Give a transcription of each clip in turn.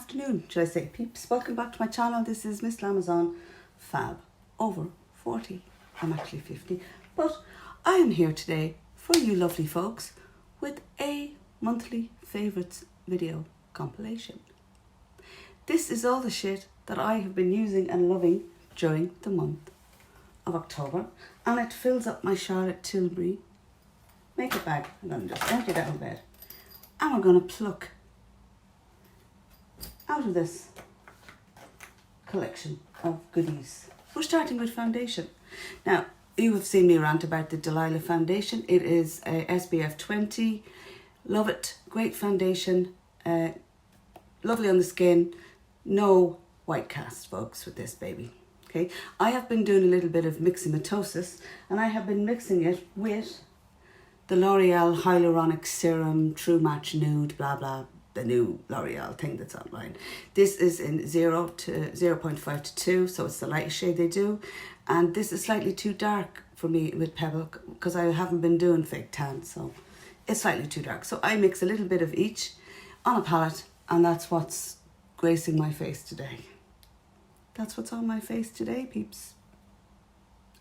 afternoon, should I say, peeps. Welcome back to my channel. This is Miss Lamazon, Fab, over 40. I'm actually 50, but I am here today for you lovely folks with a monthly favourites video compilation. This is all the shit that I have been using and loving during the month of October, and it fills up my Charlotte Tilbury makeup bag. I'm going to just empty that out of bed, and we're going to pluck out of this collection of goodies. We're starting with foundation. Now, you have seen me rant about the Delilah foundation. It is a SPF 20. Love it. Great foundation. Lovely on the skin. No white cast, folks, with this baby. Okay, I have been doing a little bit of mixomatosis, and I have been mixing it with the L'Oreal Hyaluronic Serum True Match Nude, blah blah, the new L'Oreal thing that's online. This is in 0.5 to 2, so it's the lightest shade they do, and this is slightly too dark for me with Pebble because I haven't been doing fake tan, so it's slightly too dark. So I mix a little bit of each on a palette, and that's what's gracing my face today. That's what's on my face today, peeps.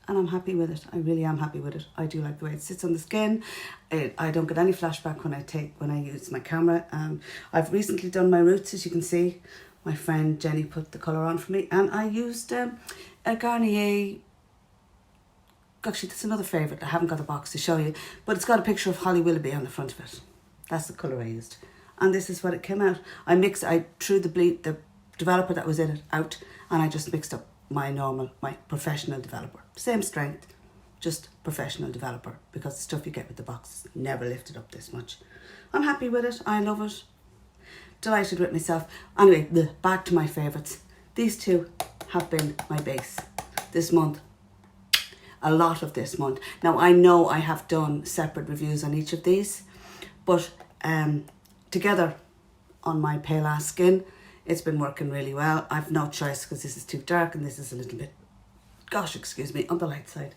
And I'm happy with it. I really am happy with it. I do like the way it sits on the skin. I don't get any flashback when I use my camera. I've recently done my roots, as you can see. My friend Jenny put the colour on for me, and I used a Garnier. Actually, that's another favourite. I haven't got the box to show you, but it's got a picture of Holly Willoughby on the front of it. That's the colour I used, and this is what it came out. I threw the developer that was in it out, and I just mixed up my professional developer. Same strength, just professional developer, because the stuff you get with the box is never lifted up this much. I'm happy with it. I love it. Delighted with myself. Anyway, back to my favourites. These two have been my base this month. A lot of this month. Now, I know I have done separate reviews on each of these, but together on my pale ass skin, it's been working really well. I've no choice because this is too dark and this is a little bit, gosh, excuse me, on the light side.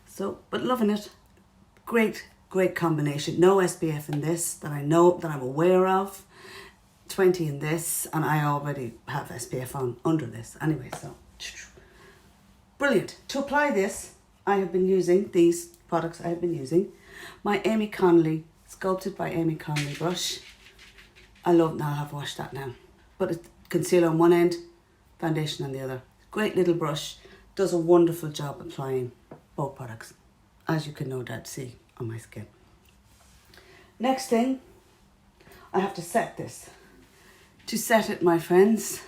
So, but loving it. Great, great combination. No SPF in this that I know, that I'm aware of. 20 in this, and I already have SPF on under this. Anyway, so, brilliant. To apply this, I have been using these products. I have been using my Amy Connolly, Sculpted by Amy Connolly brush. I love, now I've washed that now. But it's concealer on one end, foundation on the other. Great little brush, does a wonderful job applying both products, as you can no doubt see on my skin. Next thing, I have to set this. To set it, my friends,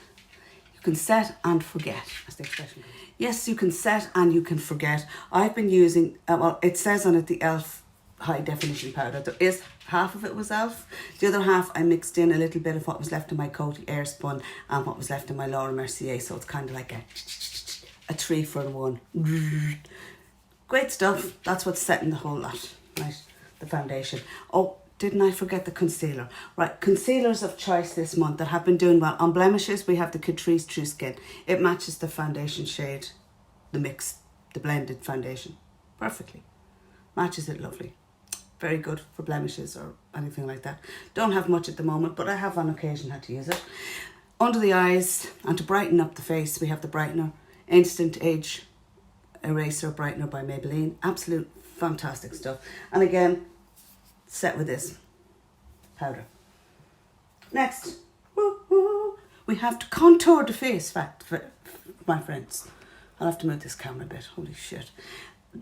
you can set and forget, as the expression goes. Yes, you can set and you can forget. I've been using, well, it says on it the e.l.f. high definition powder. There is half of it was e.l.f. The other half I mixed in a little bit of what was left in my Coty Airspun and what was left in my Laura Mercier, so it's kind of like a 3 for 1. Great stuff. That's what's setting the whole lot, right? The foundation. Oh, didn't I forget the concealer? Right, concealers of choice this month that have been doing well. On blemishes, we have the Catrice True Skin. It matches the foundation shade, the mix, the blended foundation perfectly. Matches it lovely. Very good for blemishes or anything like that. Don't have much at the moment, but I have on occasion had to use it. Under the eyes, and to brighten up the face, we have the brightener, Instant Age Eraser Brightener by Maybelline. Absolute fantastic stuff. And again, set with this powder. Next, we have to contour the face, my friends. I'll have to move this camera a bit, holy shit.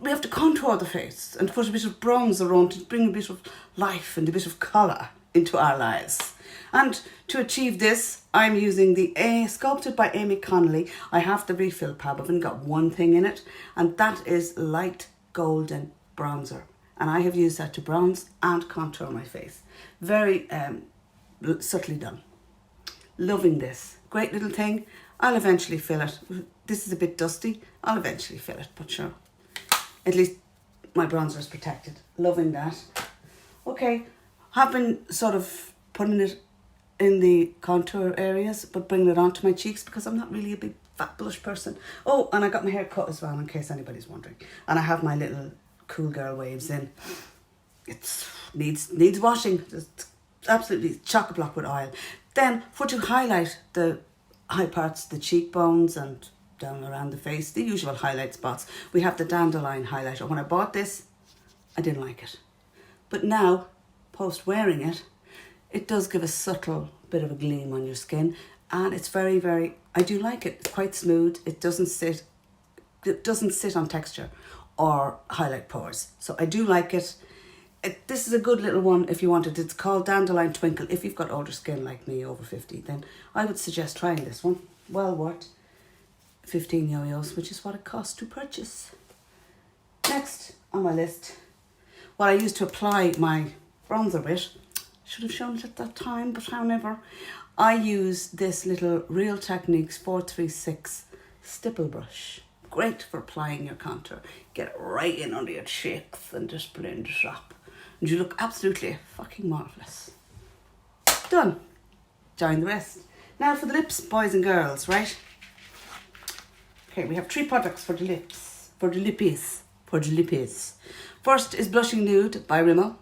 We have to contour the face and put a bit of bronzer on to bring a bit of life and a bit of colour into our lives. And to achieve this, I'm using the Sculpted by Amy Connolly. I have the refill pad. I've only got one thing in it, and that is light golden bronzer. And I have used that to bronze and contour my face. Very subtly done. Loving this. Great little thing. I'll eventually fill it. This is a bit dusty. I'll eventually fill it, but sure. At least my bronzer is protected. Loving that. Okay, have been sort of putting it in the contour areas, but bringing it onto my cheeks because I'm not really a big fat blush person. Oh, and I got my hair cut as well, in case anybody's wondering. And I have my little cool girl waves in. It needs washing. It's absolutely chock-a-block with oil. Then to highlight the high parts, the cheekbones and down around the face, the usual highlight spots, we have the Dandelion highlighter. When I bought this, I didn't like it. But now, post wearing it, it does give a subtle bit of a gleam on your skin, and it's very, very, I do like it. It's quite smooth. It doesn't sit on texture or highlight pores. So I do like it. This is a good little one if you want it. It's called Dandelion Twinkle. If you've got older skin like me, over 50, then I would suggest trying this one. Well worth 15 yo-yos, which is what it costs to purchase. Next on my list, what I use to apply my bronzer with, should have shown it at that time, but however, I use this little Real Techniques 436 stipple brush. Great for applying your contour. Get it right in under your cheeks and just blend it up. And you look absolutely fucking marvellous. Done. Join the rest. Now for the lips, boys and girls, right? Okay, we have 3 products for the lips. For the lippies. First is Blushing Nude by Rimmel,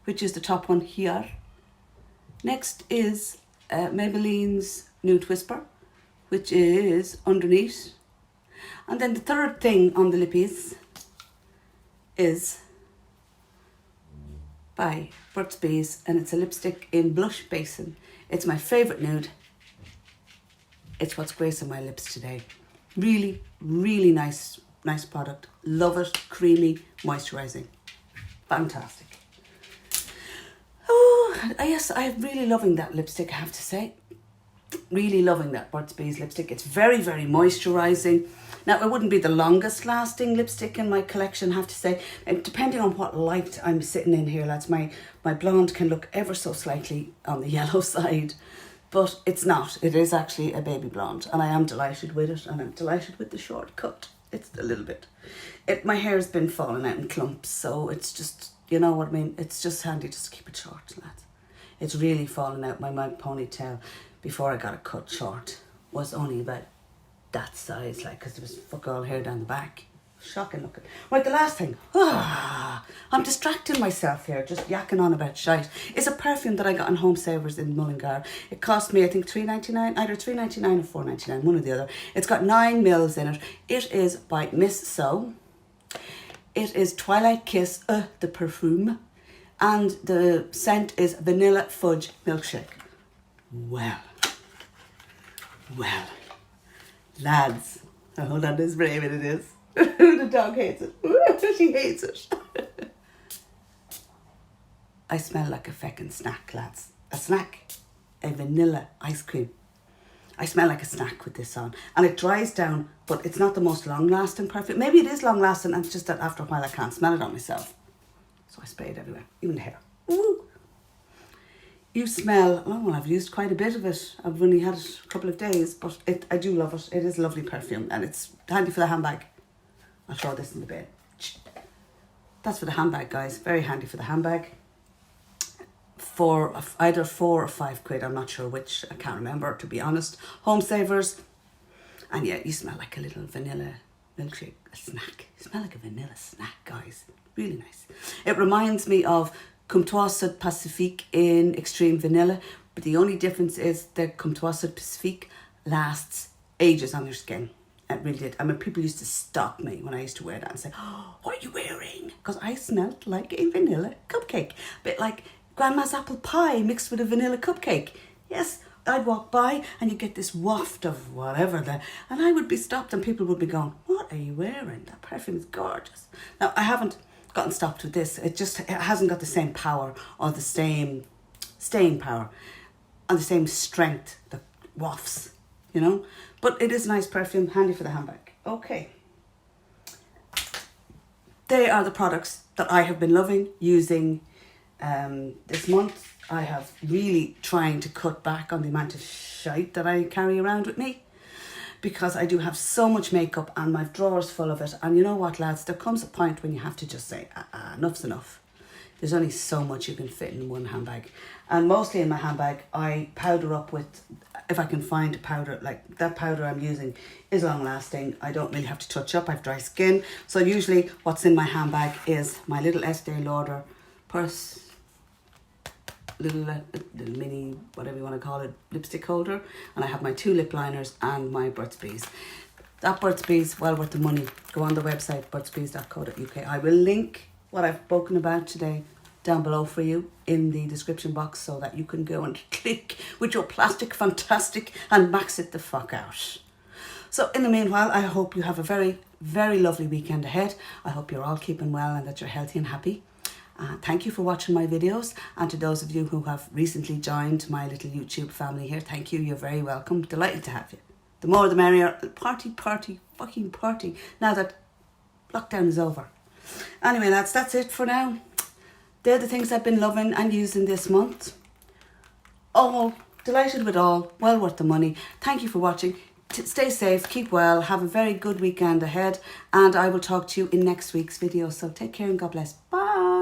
which is the top one here. Next is Maybelline's Nude Whisper, which is underneath. And then the third thing on the lippies is by Burt's Bees, and it's a lipstick in Blush Basin. It's my favourite nude. It's what's gracing my lips today. Really, really nice product. Love it. Creamy, moisturising. Fantastic. Oh, yes, I'm really loving that lipstick, I have to say. Really loving that Burt's Bees lipstick. It's very, very moisturising. Now, it wouldn't be the longest lasting lipstick in my collection, I have to say. And depending on what light I'm sitting in here, lads, my blonde can look ever so slightly on the yellow side. But it's not. It is actually a baby blonde. And I am delighted with it. And I'm delighted with the short cut. It's a little bit. My hair's been falling out in clumps. So it's just, you know what I mean? It's just handy just to keep it short, lads. It's really fallen out. My ponytail, before I got it cut short, was only about that size, like, because there was fuck all hair down the back. Shocking looking. Right, the last thing. I'm distracting myself here, just yakking on about shite. It's a perfume that I got on Home Savers in Mullingar. It cost me, I think, $3.99, either $3.99 or $4.99, one or the other. It's got 9 mils in it. It is by Miss So. It is Twilight Kiss, the perfume. And the scent is Vanilla Fudge Milkshake. Well, lads. Oh, hold on, this brave it is. The dog hates it. She hates it. I smell like a feckin' snack, lads. A snack. A vanilla ice cream. I smell like a snack with this on. And it dries down, but it's not the most long-lasting perfume. Maybe it is long-lasting, and it's just that after a while I can't smell it on myself. So I spray it everywhere, even the hair. Woo! You smell, oh well, I've used quite a bit of it. I've only had it a couple of days, but I do love it. It is a lovely perfume, and it's handy for the handbag. I'll throw this in the bin. That's for the handbag, guys. Very handy for the handbag. For either 4 or 5 quid, I'm not sure which. I can't remember, to be honest. Home Savers. And yeah, you smell like a little vanilla milkshake, a snack. You smell like a vanilla snack, guys. Really nice. It reminds me of Comme Toi Sud Pacifique in Extreme Vanilla, but the only difference is that Comme Toi Sud Pacifique lasts ages on your skin. It really did. I mean, people used to stop me when I used to wear that and say, "Oh, what are you wearing?" Because I smelled like a vanilla cupcake. A bit like Grandma's apple pie mixed with a vanilla cupcake. Yes, I'd walk by and you get this waft of whatever there, and I would be stopped and people would be going, "What are you wearing? That perfume is gorgeous." Now, I haven't gotten stopped with this. It hasn't got the same power or the same staying power and the same strength that wafts, you know. But it is a nice perfume, handy for the handbag. Okay. They are the products that I have been loving using this month. I have really trying to cut back on the amount of shite that I carry around with me, because I do have so much makeup and my drawer's full of it. And you know what, lads, there comes a point when you have to just say, enough's enough. There's only so much you can fit in one handbag. And mostly in my handbag, I powder up with, if I can find a powder, like that powder I'm using is long lasting. I don't really have to touch up. I have dry skin. So usually what's in my handbag is my little Estee Lauder purse. little mini, whatever you want to call it, lipstick holder. And I have my 2 lip liners and my Burt's Bees. That Burt's Bees, well worth the money. Go on the website, burtsbees.co.uk. I will link what I've spoken about today down below for you in the description box so that you can go and click with your plastic fantastic and max it the fuck out. So in the meanwhile, I hope you have a very, very lovely weekend ahead. I hope you're all keeping well and that you're healthy and happy. Thank you for watching my videos, and to those of you who have recently joined my little YouTube family here, thank you, you're very welcome. Delighted to have you. The more the merrier. Party, fucking party, now that lockdown is over. Anyway, lads, that's it for now. They're the things I've been loving and using this month. Oh, delighted with all, well worth the money. Thank you for watching. Stay safe, keep well, have a very good weekend ahead, and I will talk to you in next week's video. So take care and God bless. Bye.